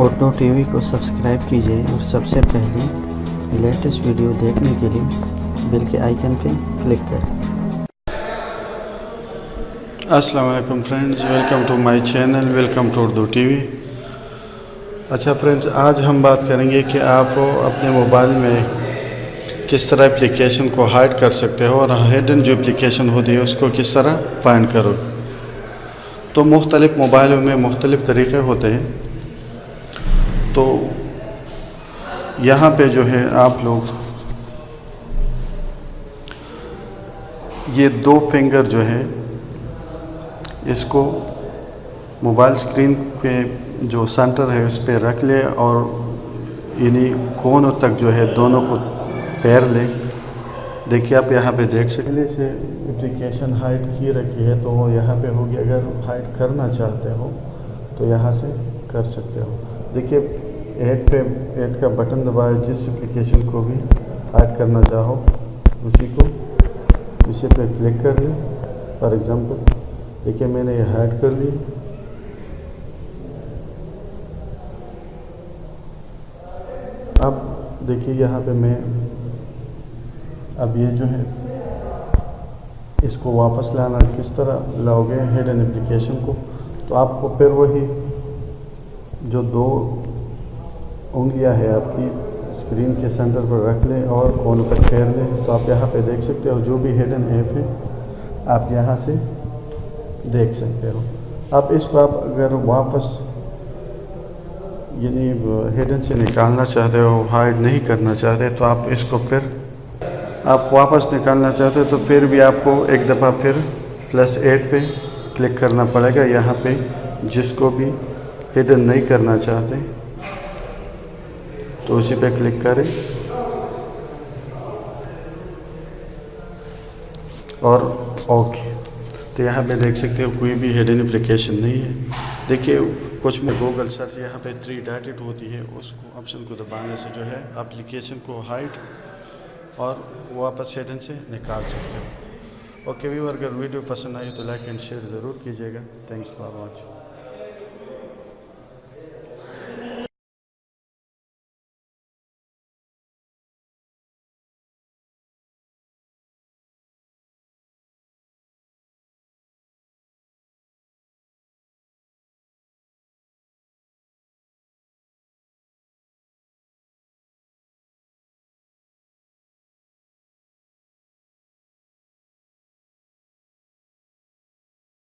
Urdu TV को subscribe कीजिए और सबसे पहले लेटेस्ट वीडियो देखने के लिए बेल के आइकन पे क्लिक करें। अस्सलाम वालेकुम friends, welcome to my channel, welcome to Urdu TV. अच्छा फ्रेंड्स, आज हम बात करेंगे कि आप अपने मोबाइल में किस तरह एप्लीकेशन को हाइड कर सकते हो और हिडन जो एप्लीकेशन होती है उसको किस तरह फाइंड करो। तो मुख्तलिफ़ मोबाइलों में मुख्तलिफ़ तरीक़े होते हैं। तो यहाँ पे जो है आप लोग ये 2 फिंगर जो है इसको मोबाइल स्क्रीन पे जो सेंटर है उस पर रख ले और इन्हीं कोनों तक जो है दोनों को पैर लें। देखिए आप यहाँ पे देख सकते हैं से एप्लीकेशन हाइड की रखी है, तो वो यहाँ पे होगी। अगर हाइड करना चाहते हो तो यहाँ से कर सकते हो। देखिए ऐड का बटन दबाए, जिस एप्लीकेशन को भी हाइड करना चाहो उसी पे क्लिक कर लें। फॉर एग्ज़ाम्पल देखिए मैंने ये हाइड कर ली। अब देखिए यहाँ पे मैं अब ये जो है इसको वापस लाना किस तरह लाओगे हिडन एप्लीकेशन को, तो आपको फिर वही जो 2 उंगलियां है आपकी स्क्रीन के सेंटर पर रख लें और कोनों पर फेर लें। तो आप यहाँ पे देख सकते हो जो भी हिडन ऐप है आप यहाँ से देख सकते हो। अब इसको आप अगर वापस यानी हिडन से निकालना चाहते हो, हाइड नहीं करना चाहते, तो आप इसको फिर आप वापस निकालना चाहते हो तो फिर भी आपको एक दफ़ा फिर +8 पे क्लिक करना पड़ेगा। यहाँ पे जिसको भी हिडन नहीं करना चाहते तो उसी पे क्लिक करें और ओके। तो यहाँ पे देख सकते हो कोई भी हिडन एप्लीकेशन नहीं है। देखिए कुछ में गूगल सर्च यहाँ पे 3 डॉट होती है, उसको ऑप्शन को दबाने से जो है एप्लीकेशन को हाइड और वापस हिडन से निकाल सकते हो। ओके व्यूअर, अगर वीडियो पसंद आई तो लाइक एंड शेयर ज़रूर कीजिएगा। Thanks for watching.